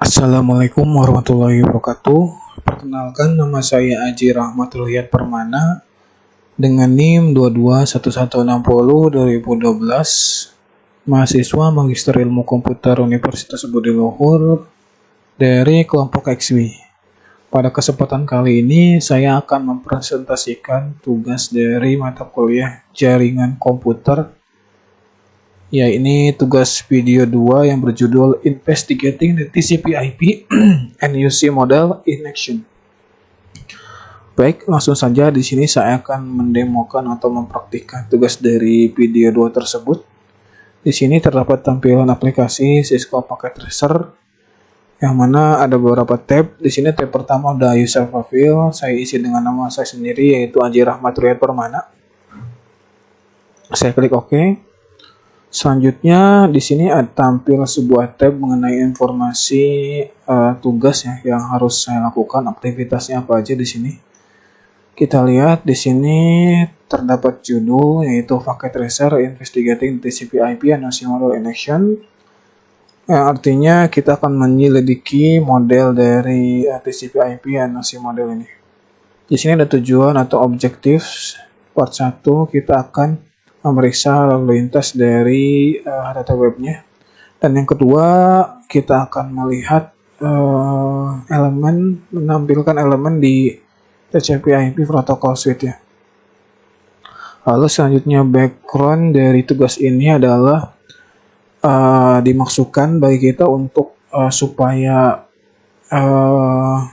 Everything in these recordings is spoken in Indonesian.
Assalamualaikum warahmatullahi wabarakatuh. Perkenalkan, nama saya Aji Rahmat Ruhyat Permana dengan NIM 221160 2012, mahasiswa Magister Ilmu Komputer Universitas Budi Luhur dari kelompok XW. Pada kesempatan kali ini saya akan mempresentasikan tugas dari mata kuliah Jaringan Komputer, ya, ini tugas video 2 yang berjudul Investigating the TCP/IP and UC Model in Action. Baik, langsung saja di sini saya akan mendemokan atau mempraktikkan tugas dari video 2 tersebut. Di sini terdapat tampilan aplikasi Cisco Packet Tracer yang mana ada beberapa tab. Di sini tab pertama udah user profile, saya isi dengan nama saya sendiri yaitu Aji Rahmat Ruhyat Permana. Saya klik OK. Selanjutnya di sini ada tampil sebuah tab mengenai informasi tugas ya yang harus saya lakukan, aktivitasnya apa aja di sini. Kita lihat di sini terdapat judul yaitu Packet Tracer Investigating TCP/IP and UC Model in Action. Yang artinya kita akan menyelidiki model dari TCP/IP and UC model ini. Di sini ada tujuan atau objektif. Part 1 kita akan memeriksa lalu lintas dari data webnya, dan yang kedua kita akan melihat menampilkan elemen di TCP/IP protocol suite ya. Lalu selanjutnya background dari tugas ini adalah dimaksudkan bagi kita untuk supaya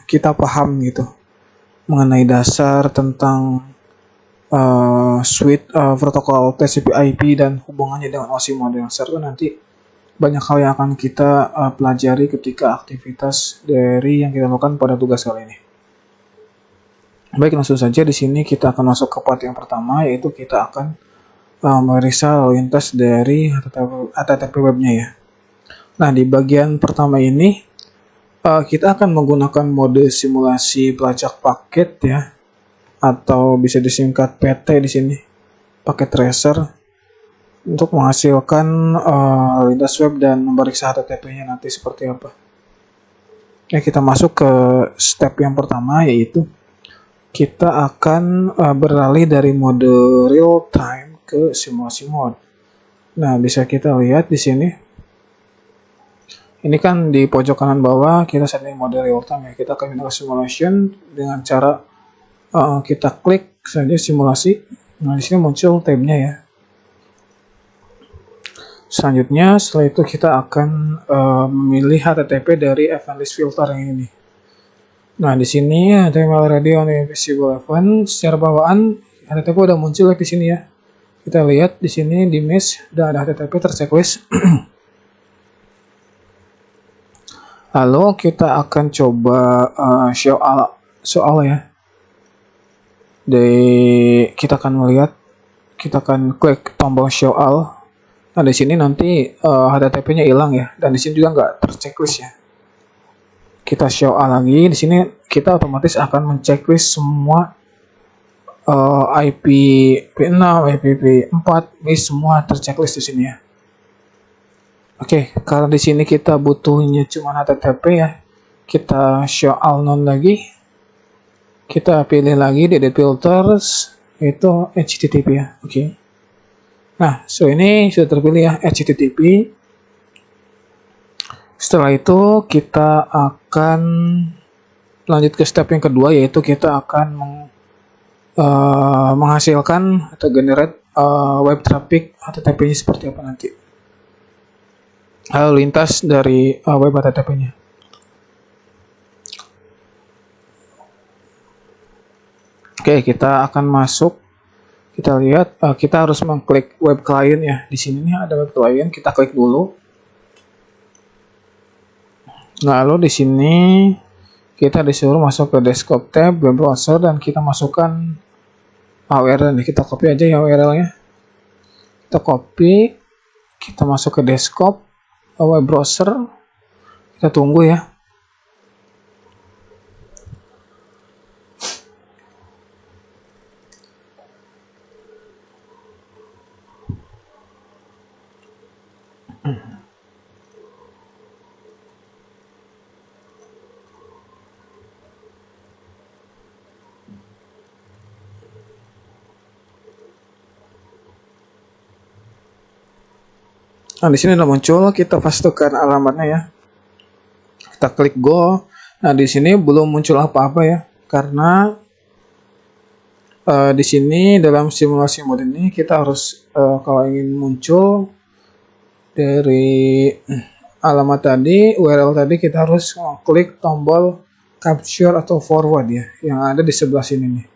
kita paham gitu mengenai dasar tentang suite protokol TCP/IP dan hubungannya dengan OSI model, serta nanti banyak hal yang akan kita pelajari ketika aktivitas dari yang kita lakukan pada tugas kali ini. Baik, langsung saja di sini kita akan masuk ke part yang pertama, yaitu kita akan memeriksa lalu lintas dari HTTP webnya ya. Nah, di bagian pertama ini kita akan menggunakan mode simulasi pelacak paket ya, atau bisa disingkat PT di sini, Packet Tracer, untuk menghasilkan lintas web dan memeriksa HTTP-nya nanti seperti apa. Ya, kita masuk ke step yang pertama, yaitu kita akan beralih dari mode real time ke simulasi mode. Nah, bisa kita lihat di sini. Ini kan di pojok kanan bawah kita setting mode real time ya. Kita akan pindah ke simulation dengan cara kita klik saja simulasi. Nah, di sini muncul tabnya ya. Selanjutnya, setelah itu kita akan memilih HTTP dari event list filter yang ini. Nah, di sini HTML ready on invisible event. Secara bawaan HTTP udah muncul di sini ya. Kita lihat di sini di mesh udah ada HTTP terchecklist. Lalu kita akan coba show soal ya. Kita akan melihat, kita akan klik tombol show all. Nah, di sini nanti HTTP-nya hilang ya, dan di sini juga nggak terchecklist ya. Kita show all lagi, di sini kita otomatis akan mencecklist semua IP P6, IP P4, ini semua terchecklist di sini ya. Oke, karena di sini kita butuhnya cuma HTTP ya, kita show all none lagi. Kita pilih lagi di edit filters, itu HTTP ya. Oke. Nah, so ini sudah terpilih ya, HTTP. Setelah itu kita akan lanjut ke step yang kedua, yaitu kita akan menghasilkan atau generate web traffic HTTP-nya seperti apa nanti. Lalu lintas dari web HTTP-nya. Oke, kita akan masuk. Kita lihat, kita harus mengklik web client ya. Di sini nih ada web client, kita klik dulu. Lalu di sini kita disuruh masuk ke desktop tab web browser dan kita masukkan URL nih. Kita copy aja ya URL-nya. Kita copy, kita masuk ke desktop web browser. Kita tunggu ya. Nah, di sini udah muncul, kita pastekan alamatnya ya. Kita klik go. Nah, di sini belum muncul apa-apa ya, karena di sini dalam simulasi mode ini kita harus kalau ingin muncul dari alamat tadi, URL tadi, kita harus klik tombol capture atau forward ya, yang ada di sebelah sini nih.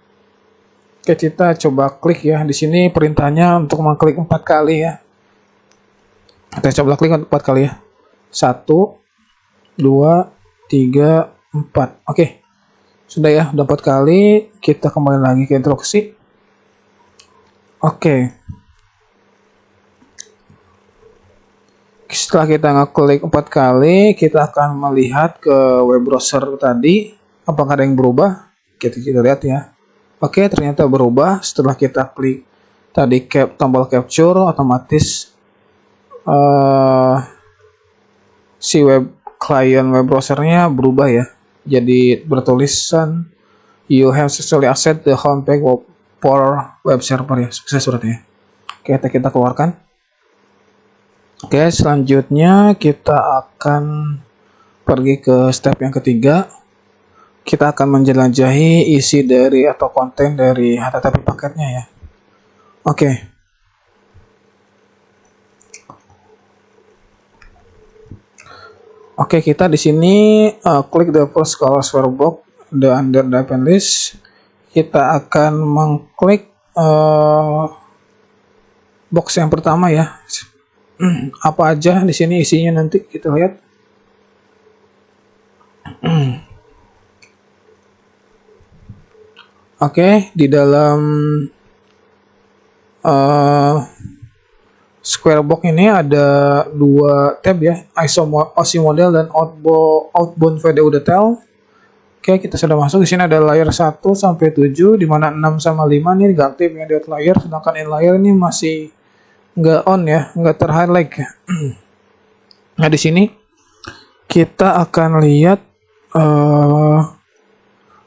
Oke, kita coba klik ya. Di sini perintahnya untuk mengklik 4 kali ya. Kita coba klik 4 kali ya. 1, 2, 3, 4. Oke. Sudah ya, udah 4 kali. Kita kembali lagi ke instruksi. Oke. Setelah kita ngeklik 4 kali, kita akan melihat ke web browser tadi. Apakah ada yang berubah? Kita lihat ya. Oke, ternyata berubah. Setelah kita klik tadi tombol capture, otomatis si client web browsernya berubah ya. Jadi bertulisan you have successfully access the homepage for web server ya. Sukses suratnya. Oke, kita keluarkan. Oke, selanjutnya kita akan pergi ke step yang ketiga. Kita akan menjelajahi isi dari atau konten dari HTTP paketnya ya. Oke. Oke, kita di sini klik the first ColorSphere box, the under the append list. Kita akan mengklik box yang pertama ya. Apa aja di sini isinya nanti kita lihat. Oke, di dalam Square box ini ada 2 tab ya, OC model dan outbound video detail. Oke, kita sudah masuk. Di sini ada layer 1 sampai 7, di mana 6 sama 5 ini nggak aktif ya di layer, sedangkan in layer ini masih nggak on ya, nggak terhighlight ya. Nah, di sini kita akan lihat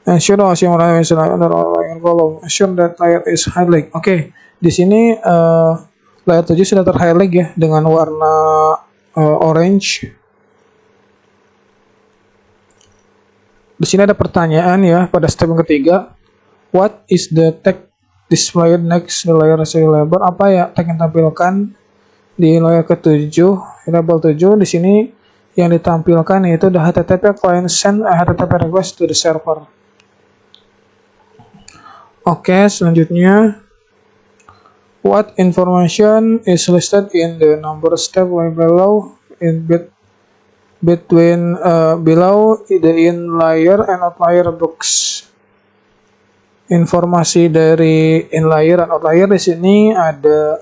ensure OC model is layer column, ensure that layer is highlight. Oke, di sini layer 7 sudah terhighlight ya dengan warna orange. Di sini ada pertanyaan ya pada step yang ketiga. What is the text displayed next the layer label? Apa ya tag yang tampilkan di layer ke-7, label 7? Di sini yang ditampilkan yaitu the HTTP client send a HTTP request to the server. Oke, selanjutnya what information is listed in the number step below in between below the in layer and out layer box? Informasi dari in layer dan out layer di sini ada.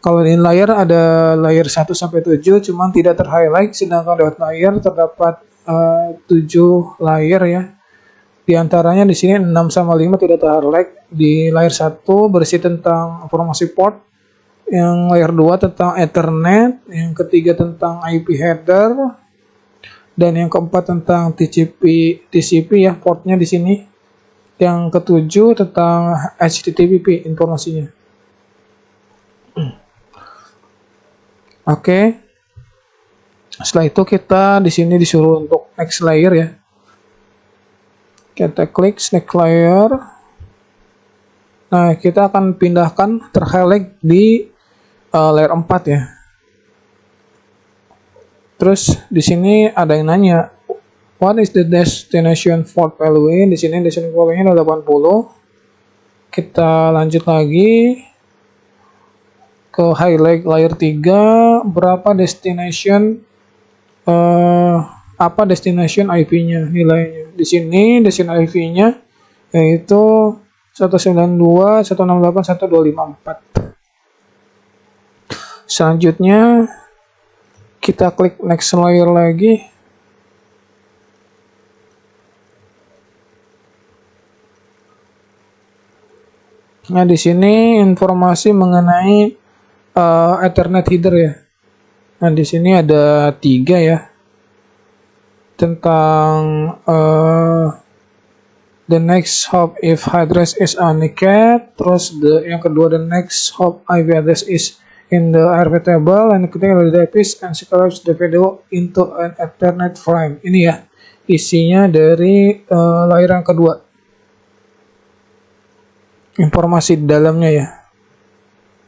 Kalau di in layer ada layer 1 sampai 7 cuman tidak terhighlight, sedangkan di out layer terdapat 7 layer ya. Di antaranya di sini 6 sama 5 tidak terhighlight. Di layer 1 berisi tentang informasi port, yang layer 2 tentang Ethernet, yang ketiga tentang IP header, dan yang keempat tentang TCP ya, portnya di sini. Yang ketujuh tentang HTTP informasinya. Oke. Setelah itu kita di sini disuruh untuk next layer ya. Kita klik next layer. Nah, kita akan pindahkan terhighlight di layer 4 ya. Terus di sini ada yang nanya, what is the destination port value? Di sini destination value-nya ada 80. Kita lanjut lagi ke highlight layer 3, berapa destination apa destination IP-nya nilainya. Di sini destination IP-nya yaitu 192.168.1.254. Selanjutnya kita klik next layer lagi. Nah, di sini informasi mengenai Ethernet header ya. Nah, di sini ada 3 ya. Tentang the next hop if address is unicate, terus yang kedua the next hop IP address is in the RP table and ketika the device and scratch the video into an Ethernet frame. Ini ya isinya dari layar yang kedua. Informasi di dalamnya ya.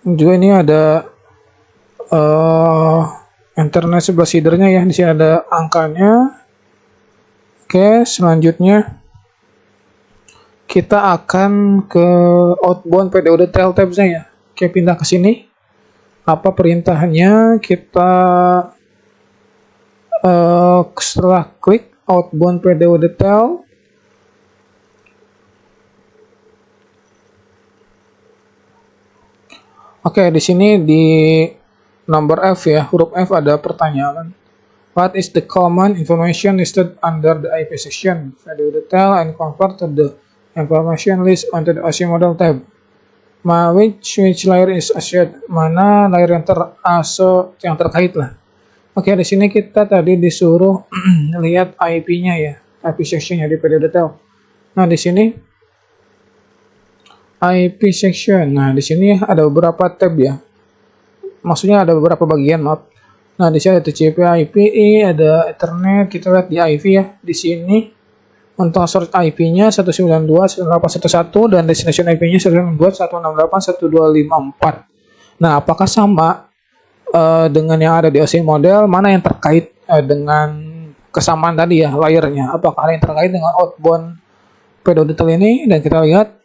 Juga ini ada internet sebelah sidernya ya. Di sini ada angkanya. Oke, selanjutnya kita akan ke outbound PDO detail tabs-nya ya. Oke, pindah ke sini. Apa perintahnya? Kita setelah klik outbound PDO detail, oke, di sini di nomor F ya, huruf F ada pertanyaan. What is the common information listed under the IP section? Video detail and convert to the information list onto the OC model tab. Which layer is associated? Mana layer yang terkait lah. Oke, di sini kita tadi disuruh lihat IP-nya ya, IP section-nya di video detail. Nah, di sini IP section. Nah, di sini ada beberapa tab ya. Maksudnya ada beberapa bagian, maaf. Nah, di sini ada TCP/IP, ada Ethernet, kita lihat di IP ya. Di sini untuk source IP-nya 192.168.111 dan destination IP-nya 192.168.1.254. Nah, apakah sama dengan yang ada di OC model? Mana yang terkait dengan kesamaan tadi ya, layernya? Apakah ada yang terkait dengan outbound PDO detail ini? Dan kita lihat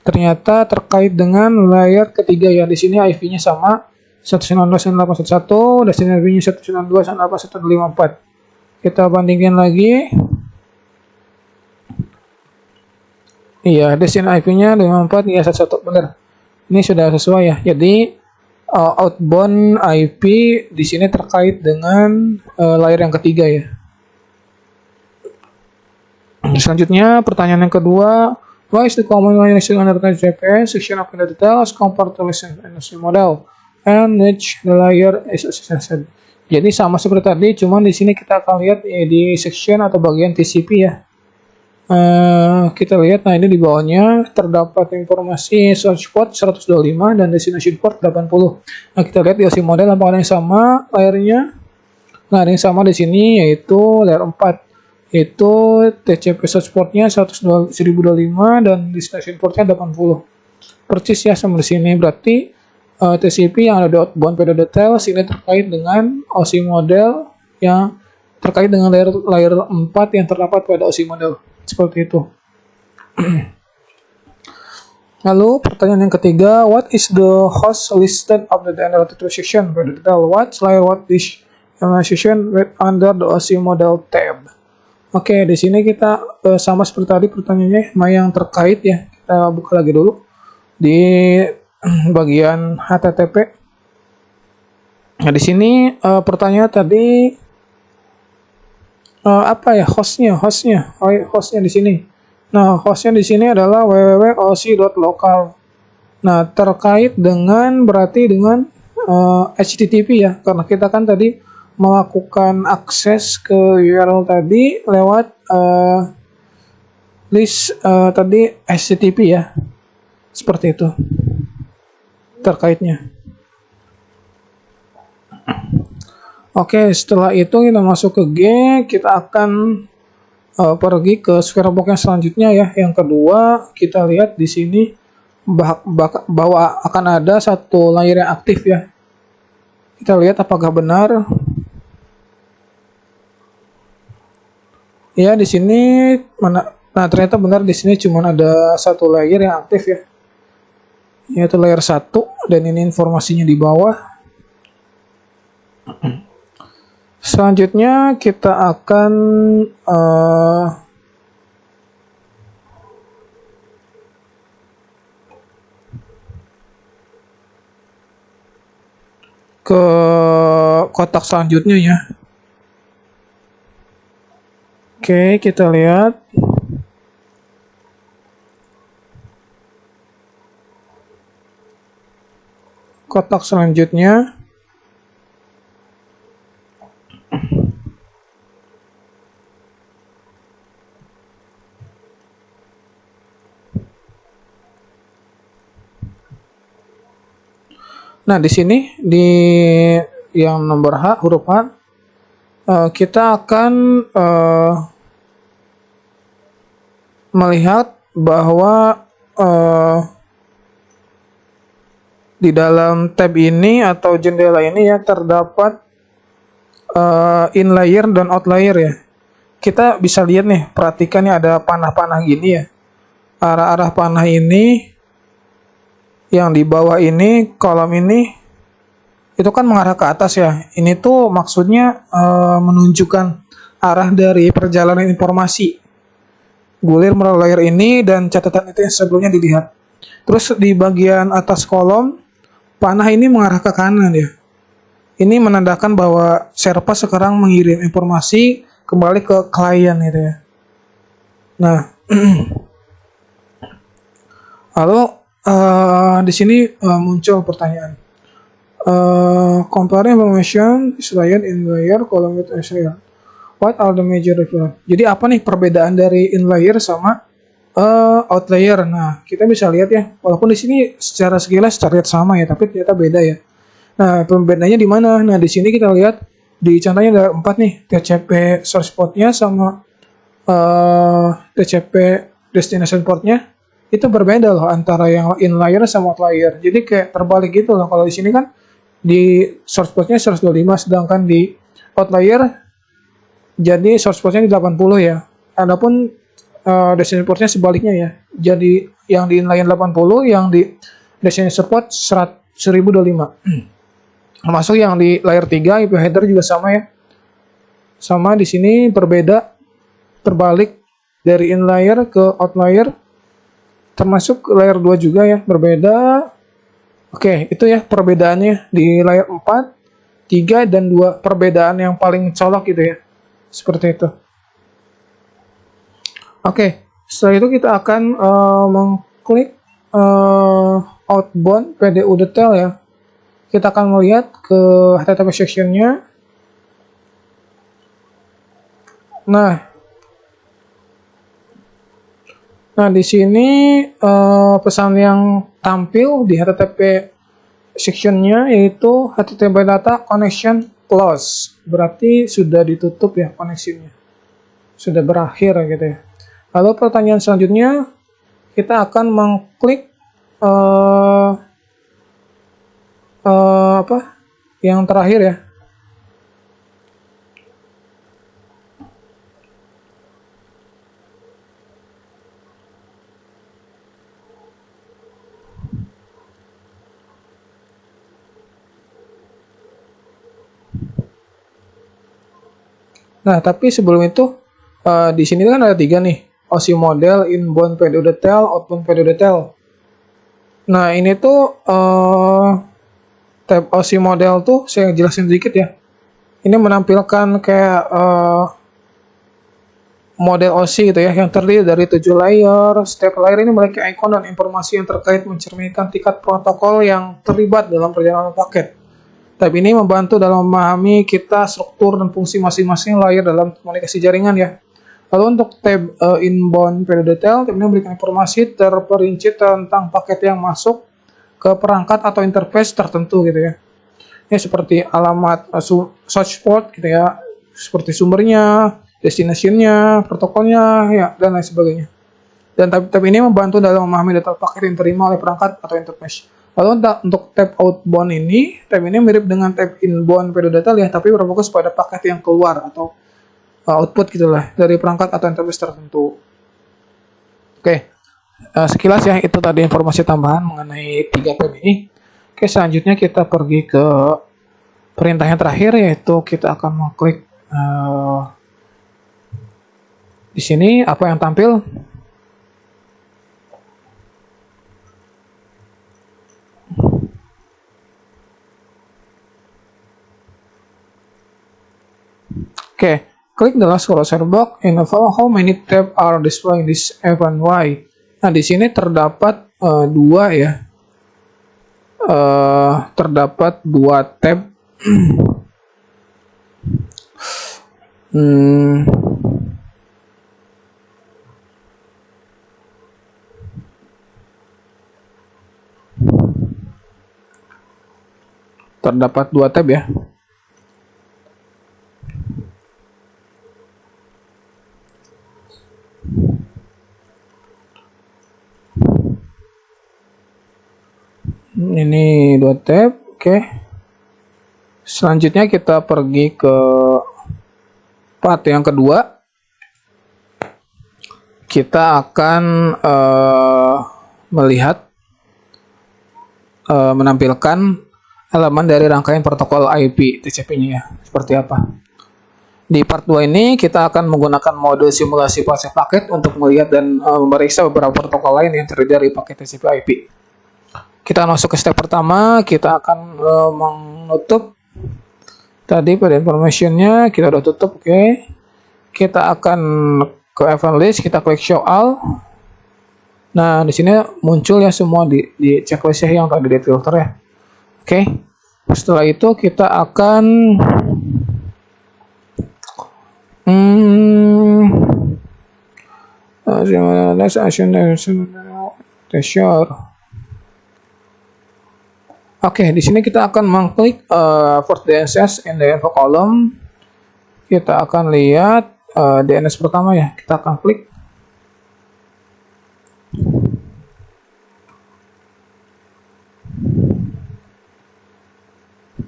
ternyata terkait dengan layer ketiga ya. Di sini IP-nya sama 192.168.1.1, destination IP-nya 192.168.1.254. Kita bandingkan lagi. Iya, destination IP-nya 54, ya 11, benar. Ini sudah sesuai ya. Jadi outbound IP di sini terkait dengan layer yang ketiga ya. Selanjutnya pertanyaan yang kedua, what is the common line under the GPS section of the details compared to listen NFC model and which the layer is associated? Jadi sama seperti tadi, cuman di sini kita akan lihat di section atau bagian TCP ya. Kita lihat, nah ini di bawahnya terdapat informasi source port 125 dan destination port 80. Nah, kita lihat di OC model apakah ada yang sama layernya. Nah, ada yang sama di sini yaitu layer 4. Itu TCP source portnya 1025 dan destination portnya 80. Persis ya sama di sini. Berarti TCP yang ada di outbound PDO detail sini terkait dengan OC model yang terkait dengan layer 4 yang terdapat pada OC model. Seperti itu. Lalu pertanyaan yang ketiga, what is the host listed of the analytical section PDO detail? What layer what this section under the OC model tab? Oke, di sini kita sama seperti tadi pertanyaannya, yang terkait ya. Kita buka lagi dulu di bagian HTTP. Nah, di sini pertanyaan tadi apa ya hostnya di sini. Nah, hostnya di sini adalah www.oc.local. Nah, terkait dengan berarti dengan HTTP ya, karena kita kan tadi melakukan akses ke URL tadi lewat list tadi HTTP ya, seperti itu terkaitnya. Oke, setelah itu kita masuk ke G, kita akan pergi ke Squarebox yang selanjutnya ya. Yang kedua, kita lihat di sini bahwa akan ada satu layer yang aktif ya. Kita lihat apakah benar. Ya, di sini mana? Nah, ternyata benar di sini cuma ada satu layer yang aktif ya. Yaitu layer 1 dan ini informasinya di bawah. Selanjutnya kita akan ke kotak selanjutnya ya. Oke, kita lihat. Kotak selanjutnya. Nah, di sini di yang nomor H, huruf H, kita akan melihat bahwa di dalam tab ini atau jendela ini ya terdapat in layer dan out layer ya. Kita bisa lihat nih, perhatikan nih ada panah-panah gini ya. Arah-arah panah ini yang di bawah ini, kolom ini itu kan mengarah ke atas ya. Ini tuh maksudnya menunjukkan arah dari perjalanan informasi. Gulir melalui layar ini dan catatan itu yang sebelumnya dilihat. Terus di bagian atas kolom, panah ini mengarah ke kanan ya. Ini menandakan bahwa Sherpa sekarang mengirim informasi kembali ke klien gitu ya. Nah, lalu di sini muncul pertanyaan. Compare information is layered in layer column with layer. What are the major difference? Jadi apa nih perbedaan dari in layer sama out layer? Nah, kita bisa lihat ya, walaupun di sini secara sekilas terlihat sama ya, tapi ternyata beda ya. Nah, perbedaannya di mana? Nah, di sini kita lihat di contohnya ada 4 nih, TCP source port-nya sama TCP destination port-nya itu berbeda loh antara yang in layer sama out layer. Jadi kayak terbalik gitu loh. Kalau di sini kan di source port-nya 125, sedangkan di out layer jadi source port-nya di 80 ya. Adapun destination port-nya sebaliknya ya. Jadi yang di inline 80, yang di destination port 1025. Termasuk yang di layer 3 IP header juga sama ya. Sama di sini berbeda, terbalik dari in layer ke out layer. Termasuk layer 2 juga ya, berbeda. Oke, itu ya perbedaannya di layer 4, 3 dan 2, perbedaan yang paling colok gitu ya. Seperti itu. Oke, setelah itu kita akan mengklik outbound PDU detail ya. Kita akan melihat ke HTTP section-nya. Nah, di sini pesan yang tampil di HTTP section-nya yaitu HTTP data connection close. Berarti sudah ditutup ya koneksinya. Sudah berakhir gitu ya. Lalu pertanyaan selanjutnya, kita akan mengklik yang terakhir ya. Nah, tapi sebelum itu di sini kan ada 3 nih, OSI model, inbound PDU detail, outbound PDU detail. Nah, ini tuh tab OSI model tuh saya jelasin sedikit ya. Ini menampilkan kayak model OSI gitu ya, yang terdiri dari 7 layer. Setiap layer ini memiliki icon dan informasi yang terkait mencerminkan tingkat protokol yang terlibat dalam perjalanan paket. Tab ini membantu dalam memahami kita struktur dan fungsi masing-masing layer dalam komunikasi jaringan ya. Lalu untuk tab inbound PDU detail, tab ini memberikan informasi terperinci tentang paket yang masuk ke perangkat atau interface tertentu gitu ya. Ini seperti alamat source port gitu ya, seperti sumbernya, destination-nya, protokolnya ya, dan lain sebagainya. Dan tab ini membantu dalam memahami data paket yang diterima oleh perangkat atau interface. Lalu untuk tab outbound ini, tab ini mirip dengan tab inbound PDU detail ya, tapi berfokus pada paket yang keluar atau output gitulah dari perangkat atau interface tertentu. Oke, sekilas ya itu tadi informasi tambahan mengenai 3 tab ini. Oke, selanjutnya kita pergi ke perintah yang terakhir, yaitu kita akan mengklik di sini apa yang tampil. Oke, klik the last cursor box and how many tabs are displaying this event why. Nah, di sini terdapat 2 ya. Terdapat 2 tab. terdapat 2 tab ya. Ini 2 tab, oke. Selanjutnya kita pergi ke part yang kedua. Kita akan melihat menampilkan elemen dari rangkaian protokol IP TCP-nya ya, seperti apa. Di part 2 ini kita akan menggunakan mode simulasi fase paket untuk melihat dan memeriksa beberapa protokol lain yang terdiri dari paket TCP IP. Kita masuk ke step pertama, kita akan menutup tadi pada information-nya, kita udah tutup, oke. Kita akan ke event list, kita klik show all. Nah, di sini muncul ya semua di checklist yang tadi di filter ya. Oke. Setelah itu kita akan Oke, di sini kita akan mengklik for DNS in the info column. Kita akan lihat DNS pertama ya. Kita akan klik.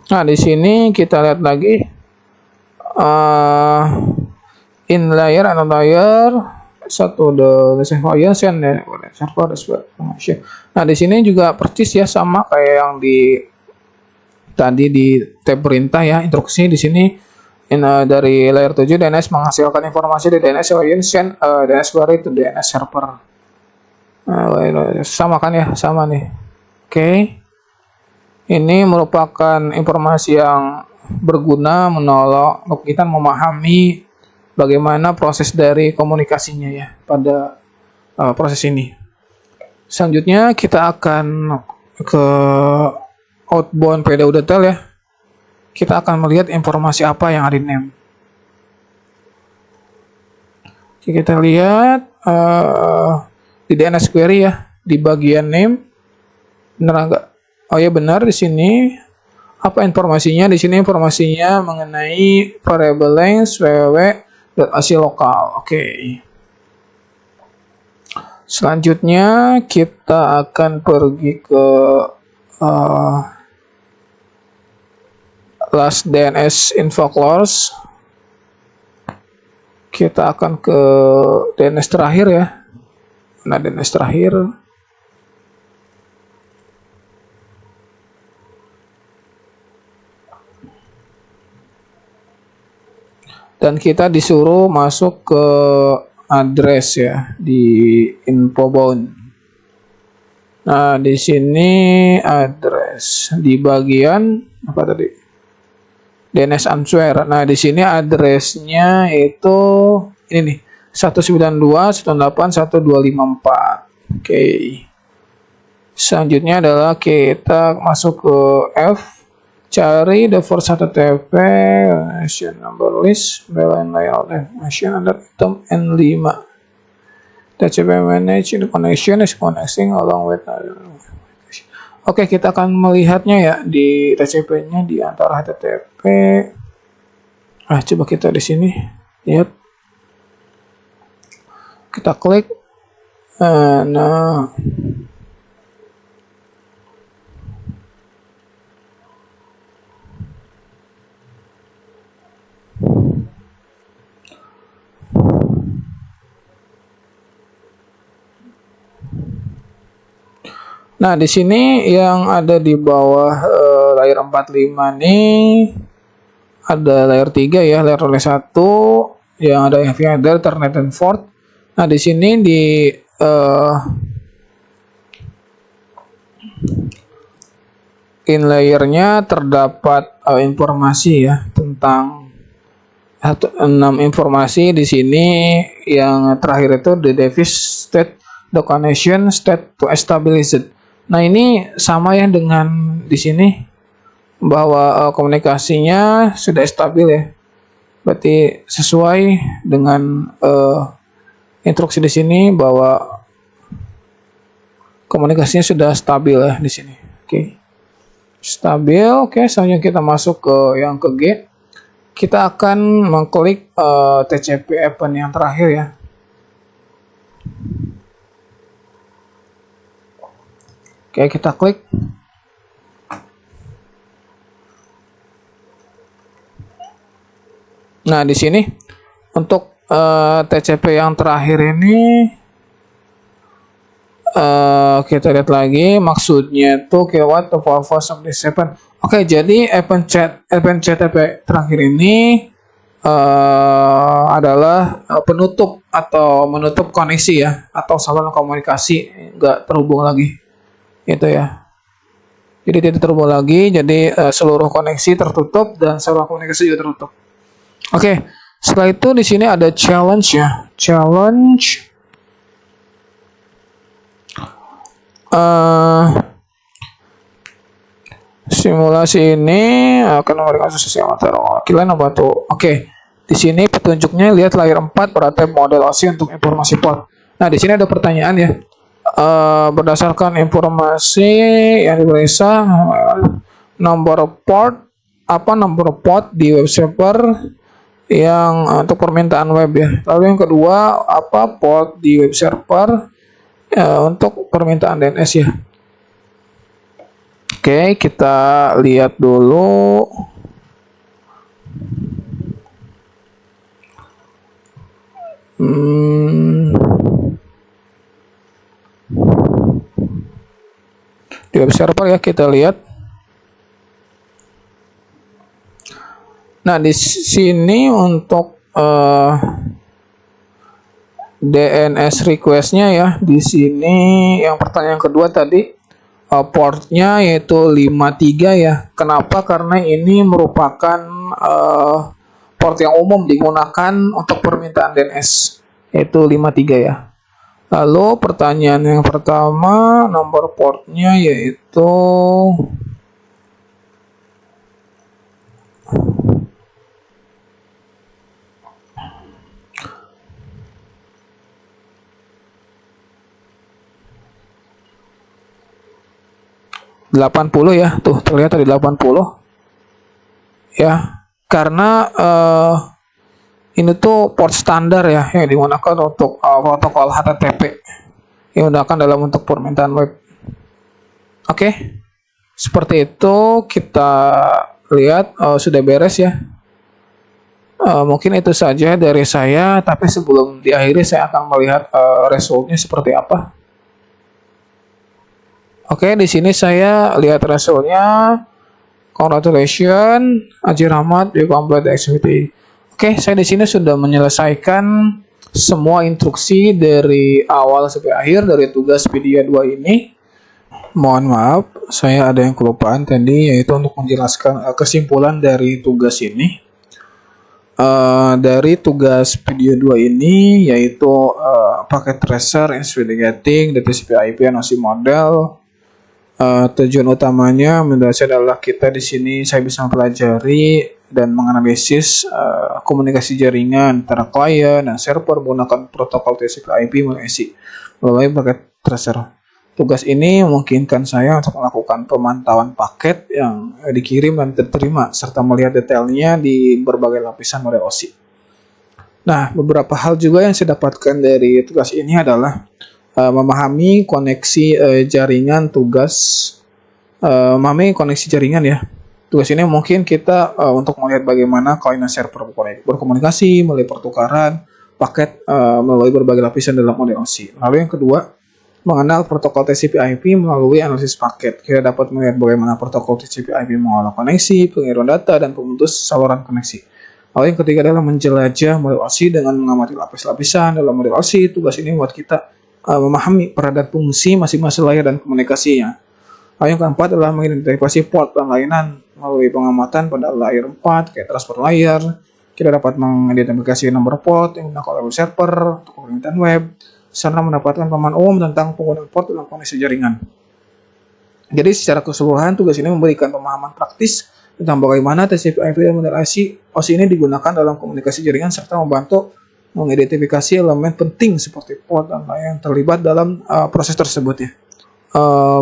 Nah, di sini kita lihat lagi in layer and layer satu the reservoir send server information. Nah, di sini juga persis ya sama kayak yang di tadi di tab perintah ya, instruksi di sini dari layer 7 DNS menghasilkan informasi di DNS send DNS query to DNS server. Sama kan ya, sama nih. Oke. Ini merupakan informasi yang berguna menolong kita memahami bagaimana proses dari komunikasinya ya pada proses ini. Selanjutnya kita akan ke outbound PDU detail ya. Kita akan melihat informasi apa yang ada di name. Oke, kita lihat di DNS query ya, di bagian name. Benar enggak? Oh ya, benar, di sini apa informasinya? Di sini informasinya mengenai variable length www.ac lokal. Oke. Selanjutnya kita akan pergi ke last DNS info clause. Kita akan ke DNS terakhir ya. Nah, DNS terakhir. Dan kita disuruh masuk ke address ya di info bound. Nah, di sini address di bagian apa tadi? DNS answer. Nah, di sini addressnya itu ini nih, 192.168.1254. Oke. Selanjutnya adalah kita masuk ke F, cari the first HTTP connection number list belan layout connection under item N5. TCP manage the connection is connecting along with. Oke, kita akan melihatnya ya di TCP-nya di antara HTTP. Coba kita di sini lihat. Kita klik. Nah. Nah, di sini yang ada di bawah layer 45 nih ada layer 3 ya, layer 1 yang ada IP header, Ethernet dan port. Nah, di sini di in layernya terdapat informasi ya tentang 6 informasi di sini. Yang terakhir itu the device state, the connection state to stabilize. Nah, ini sama ya dengan di sini bahwa komunikasinya sudah stabil ya. Berarti sesuai dengan instruksi di sini bahwa komunikasinya sudah stabil ya di sini. Oke. Stabil. Oke, selanjutnya kita masuk ke yang ke G. Kita akan mengklik TCP event yang terakhir ya. Oke, kita klik. Nah, di sini untuk TCP yang terakhir ini kita lihat lagi, maksudnya tuh what the purpose of this event. Oke, jadi event TCP terakhir ini adalah penutup atau menutup koneksi ya, atau saluran komunikasi nggak terhubung lagi, itu ya. Jadi tidak terhubung lagi, jadi seluruh koneksi tertutup dan saluran komunikasi juga tertutup. Oke, setelah itu di sini ada challenge ya, challenge. Simulasi ini akan memberikan sosial yang wakilan membantu. Oke, di sini petunjuknya lihat layar 4 prototipe model OSI untuk informasi port. Nah, di sini ada pertanyaan ya. Berdasarkan informasi yang diperiksa, nomor port di web server yang untuk permintaan web ya. Lalu yang kedua, apa port di web server untuk permintaan DNS ya. Oke, kita lihat dulu. Di web server ya, kita lihat. Nah, di sini untuk DNS request-nya ya, di sini yang pertanyaan kedua tadi portnya yaitu 53 ya. Kenapa? Karena ini merupakan port yang umum digunakan untuk permintaan DNS, yaitu 53 ya. Lalu pertanyaan yang pertama, nomor portnya yaitu 80 ya, tuh terlihat di 80 ya, karena ini tuh port standar ya yang digunakan untuk protokol HTTP yang digunakan dalam untuk permintaan web. Oke, seperti itu kita lihat sudah beres ya. Mungkin itu saja dari saya, tapi sebelum diakhiri saya akan melihat resultnya seperti apa. Oke, di sini saya lihat resultnya. Congratulations, Haji Rahmat, you complete the activity. Oke, saya di sini sudah menyelesaikan semua instruksi dari awal sampai akhir dari tugas video 2 ini. Mohon maaf, saya ada yang kelupaan tadi, yaitu untuk menjelaskan kesimpulan dari tugas ini. Dari tugas video 2 ini, yaitu packet tracer, investigating, TCP IP, NOC model. Tujuan utamanya mendasar adalah kita di sini saya bisa mempelajari dan menganalisis komunikasi jaringan antara klien dan server menggunakan protokol TCP/IP melalui paket tracer. Tugas ini memungkinkan saya untuk melakukan pemantauan paket yang dikirim dan diterima serta melihat detailnya di berbagai lapisan model OSI. Nah, beberapa hal juga yang saya dapatkan dari tugas ini adalah memahami koneksi jaringan memahami koneksi jaringan ya. Tugas ini mungkin kita untuk melihat bagaimana klien dan server berkomunikasi melalui pertukaran paket melalui berbagai lapisan dalam model OSI. Lalu yang kedua, mengenal protokol TCP/IP melalui analisis paket. Kita dapat melihat bagaimana protokol TCP/IP mengolah koneksi, pengiriman data, dan pemutus saluran koneksi. Lalu yang ketiga adalah menjelajah model OSI dengan mengamati lapis-lapisan dalam model OSI. Tugas ini membuat kita memahami peran dan fungsi masing-masing layar dan komunikasinya. Lalu yang keempat adalah mengidentifikasi port dan layanan melalui pengamatan pada layar 4 kayak transport layer. Kita dapat mengidentifikasi nomor port yang digunakan oleh server untuk permintaan web, serta mendapatkan pemahaman umum tentang penggunaan port dalam koneksi jaringan. Jadi secara keseluruhan tugas ini memberikan pemahaman praktis tentang bagaimana TCP/IP dan model OSI ini digunakan dalam komunikasi jaringan serta membantu mengidentifikasi elemen penting seperti port dan layanan yang terlibat dalam proses tersebut ya.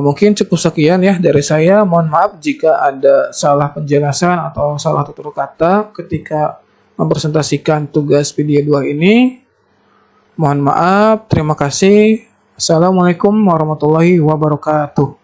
Mungkin cukup sekian ya dari saya. Mohon maaf jika ada salah penjelasan atau salah tutur kata ketika mempresentasikan tugas video 2 ini. Mohon maaf. Terima kasih. Assalamualaikum warahmatullahi wabarakatuh.